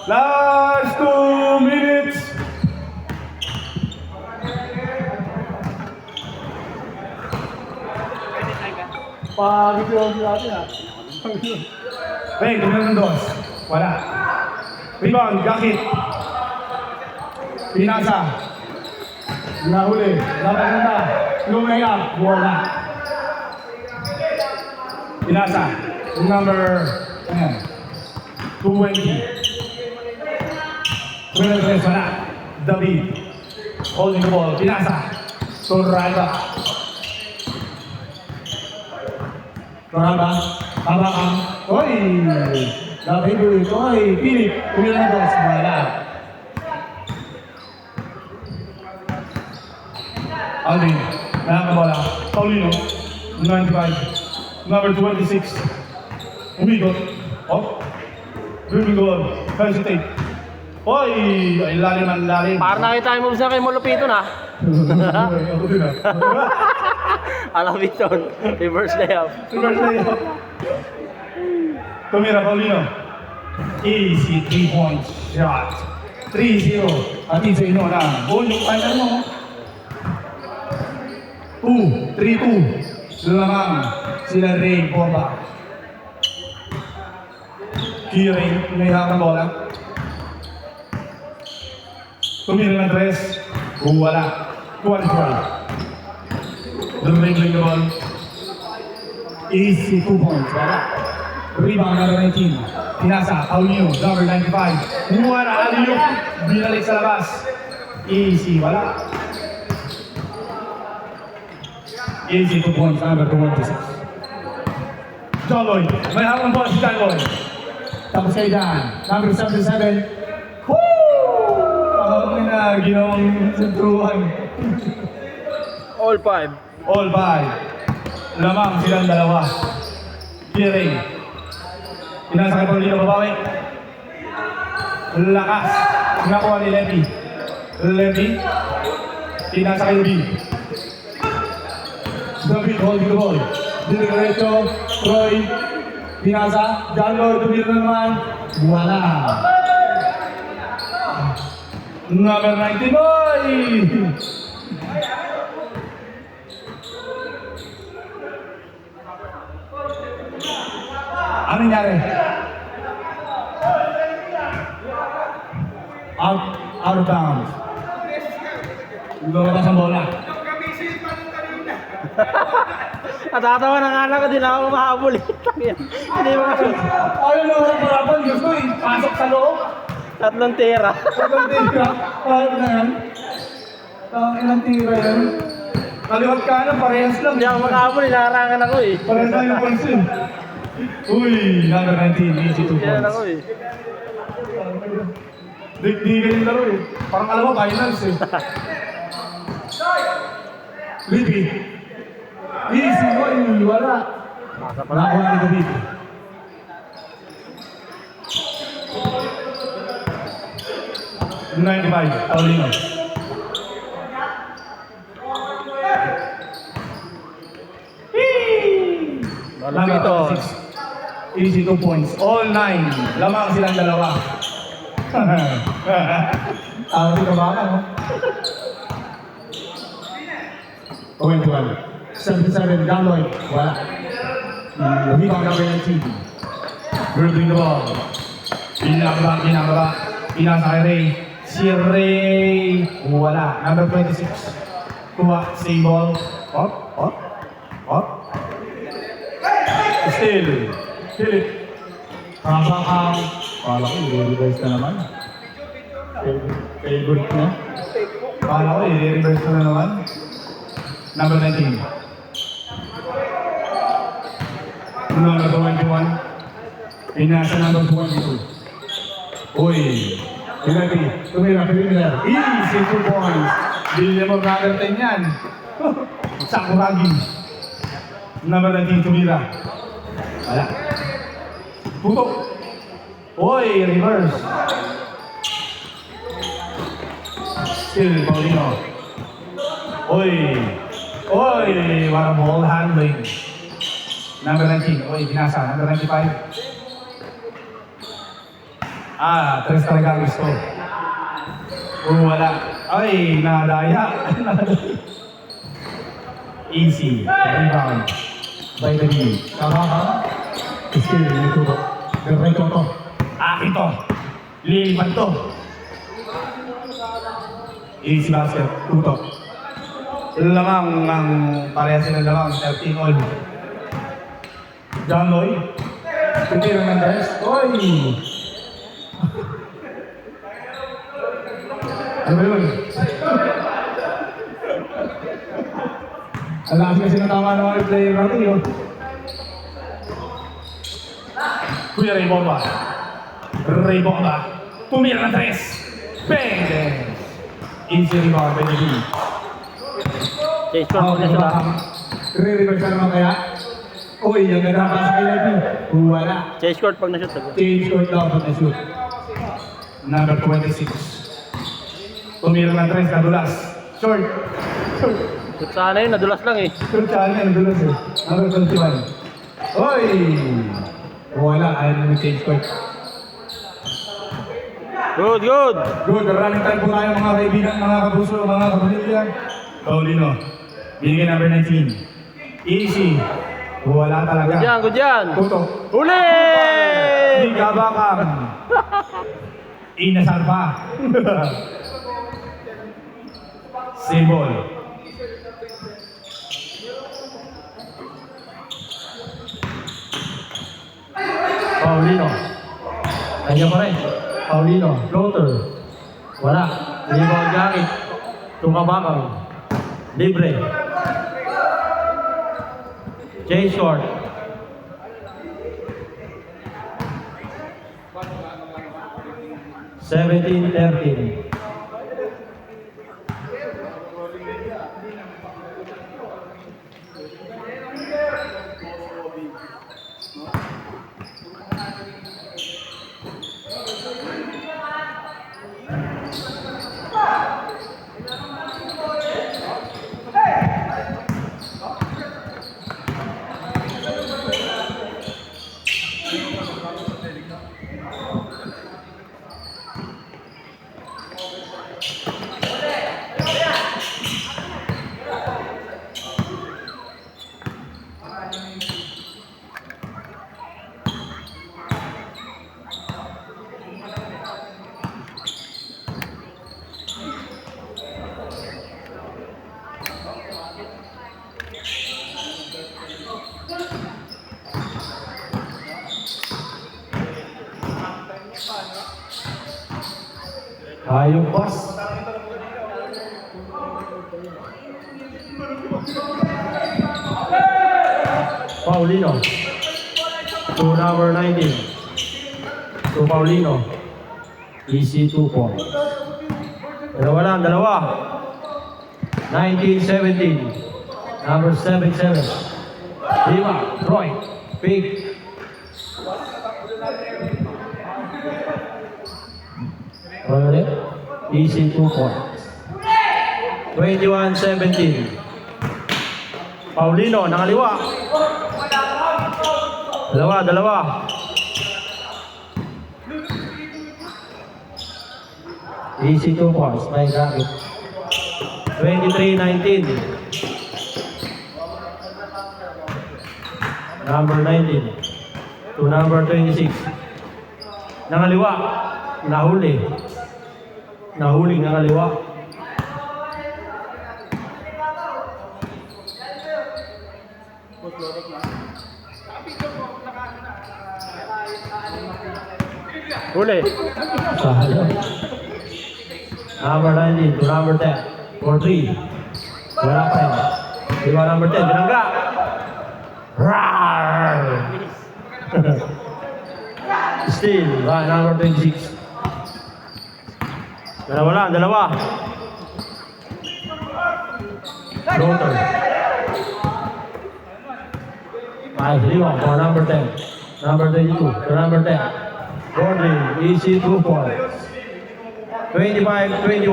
Last 2 minutes. Pagod yung natin ha. Hey, tumingin ng dos. Wala. Rebound, Gakit. Pinasa. Nahuli. Laban na. Lumaya. Wala. Pinasa. Number 20. 23, wala. David. Holding the ball. Pinasa. Torrada. Torrada. Habakang. Oy! David. Oy! Philip. Tumingin ng dos. Wala. Alvin, nakakabola. Paulino, 95. Number 26. Umigot. Oh. Dribbling goal. Hesitate. Oy! Ay, lalim ang lalim. Parang nakita yung moves na kay Molopito na. Ako din ah. Alabiton. Reverse layup. Reverse layup. Tumira, Paulino. Easy 3-point shot. 3-0. Atin sa ino na. Goal yung final mo. 3-2 lamang sila Ray Bomba. Kiring, may hakang bola. Tumira ng tres. Wala. 24. Dribbling the ball. Easy 2 points. Wala. Rebound number 19. Pinasa, Paulino, number 95. Wala, aliyo. Binalik sa labas. Easy, wala. Easy 2 points, number 26. John Lloyd, may hawang bola si John Lloyd. Tapos kay Dan, number 77. Woo! May na ginawang sentruhan. All 5. All five. Lamang silang dalawa. Kiring. Pinasa kay Paulino, babawi. Lakas. Nakuha ni Levy. Levy. Pinasa kay Ubi. David holding the ball. Diretso, Troy, Pinasa, Jallo, tumira naman. Wala. Number 19, boy! Ano nangyari? Out of bounds. Lumabas ang bola. Natatawa na nga lang, hindi na ako mahabol eh. Hindi mo kasi. Ayaw na ako parapal. Gusto eh. Pasok sa loob. 3 tira. Tatlong tira. Paano na yan? Ilang tira yan? Kaliwat ka na, parehas lang. Hindi ako makahabol, inaharangan ako eh. Parehas lang yung points eh. Uy, number 19, easy 2 Yan points. ako eh. Dikdigan yung laro eh. Parang alam mo, finals eh. Libby. Easy, boy. Wala. Nakuha ni David. $95, Paulino. Malapito. Easy 2 points. All 9. Lamang silang dalawa. Ang tinabakan, no? 21. 77, Galoy. Wala. Rebound number 19. Dribbling the ball. Pinakaba. Pinasa kay Ray. Si Ray. Wala. Number 26. Kuha. Same ball. Up. Still. Philip. Habang kala ko, i-reverse ka naman. Favorite na. Kala ko, i-reverse ka na naman. Number 19. Number 21. Pinasa number 22. Uy. Tumira. Easy 2 points. Hindi mo gagantin yan. Sakuragi. Number 19, tumira. Wala. Putok. Uy, reverse. Still, Paulino. Uy, parang ball handling. Number 19, pinasa. Number 95. Tres talaga gusto. Wala. Ay, nadaya. Easy. Rebound. By the knee. Tama ka? Still, nituto. Diretso to. Akin to. Lilipat to. Easy basket. Tuto. Lamang ang pareha sila lamang. 13 all. John Lloyd. Pitiro ng dress. Oy! Ano ba yun? Alam kasi na tama ng mga player natin yun. Kuya Ray Bomba. Ray Bomba. Tumira ng tres. Pende. Easy rebound. Benji. Chase short muna sila. Re-reverse ka naman kaya? Uy, yung ganda pa sa KIP. Wala. Chase short pag na-shoot. Change court daw pag na-shoot. Number 26. Tumira ng tres. Nadulas. Short. Short. Shoot sana yun, nadulas lang eh. Short siya niya. Nadulas eh. Number 21. Uy! Wala. Ayaw na change court. Good, good. Good. Running time po tayo mga kaibigan, mga kapuso, mga kapamilya. Paulino. Binigay number 19. Easy. Wala talaga. Good yan, good yan. Tuto. Uli! Hindi kabakang. Inasal pa. Symbol. Paulino. Kanya pa rin. Paulino. Floater. Wala. Rebound jacket. Tumabakang. Libre. Chase short. Seventeen, 13. Ayong pass. Paulino. To number 19. To Paulino. Easy 2 points. Dalawa lang, dalawa. 19-17. Number 77. Lima. Troy. Big. Ulit. Easy 2 points. 21-17. Paulino, nakaliwa. Dalawa, dalawa. Easy 2 points. May gamit. 23-19. Number 19. To number 26. Nakaliwa. Nahuli. Nahuli, nakaliwa. Huli. Sahalo. Number 19 to number 10. For 3. Wala pa yun. Diba number 10? Binangga. Rawr! Still, number 26. Dalawa lang, dalawa. Floater. Nice, lima for number 10. Number 22 to number 10. Bordering, easy 2 points. 25-21.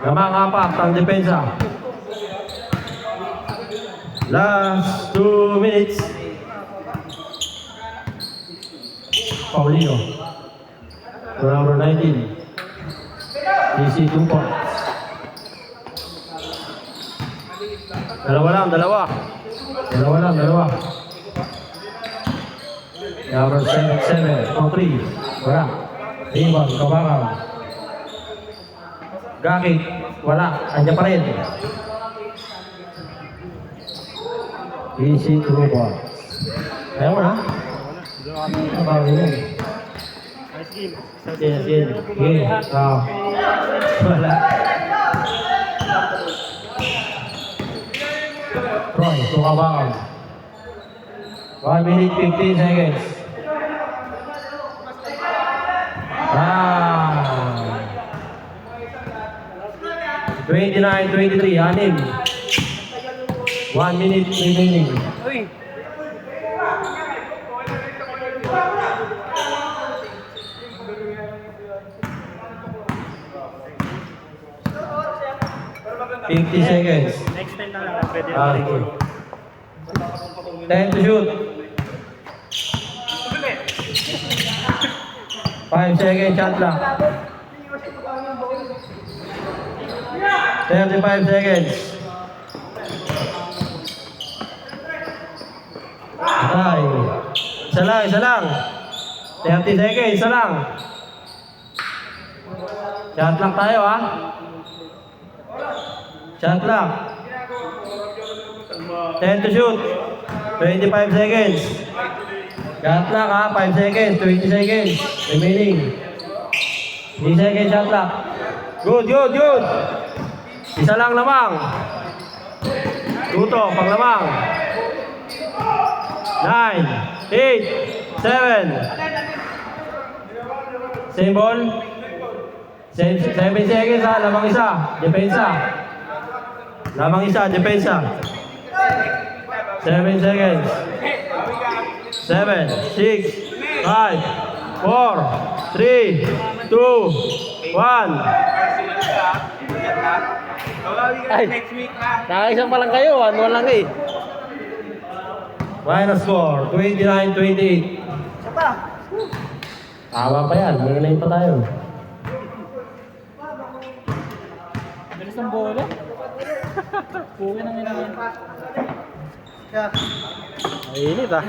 Namang apat ang depensa. Last 2 minutes. Paulino. To number 19. Easy 2 points. Dalawa lang, dalawa. Dalawa lang, dalawa. Number 7, for 3. Wala. Rebound, Kabakal. Gakit, wala. Andiyan pa rin. Easy 2 points. Ayaw mo na? Abang yun. Sige. Wala. Roy, Kabakal. 1 minute 15 seconds. 29-23, anim. 1 minute remaining. $50 seconds. Next time na lang, pwede. 10 to shoot. 5 seconds shot clock. 35 seconds. Ay. Isa lang. 30 seconds, isa lang. Shot clock tayo, ha? Shot clock. 10 to shoot. 25 seconds. Shot clock, ha? 5 seconds, 20 seconds. Remaining. 3 seconds shot clock. Good. Isa lang lamang. Tuto, pang lamang. 9, 8, 7. Same ball. 7 seconds, ha? Lamang isa. Depensa. Lamang isa, depensa. 7 seconds. 7, 6, 5, 4, 3, 2, 1. Ay, nakaisang pa lang kayo. 1-1 lang eh. Minus 4, 29-28. Tama pa yan. May line pa tayo. Bilis ng bola. Puwi ng ina yan. Ay, init ah.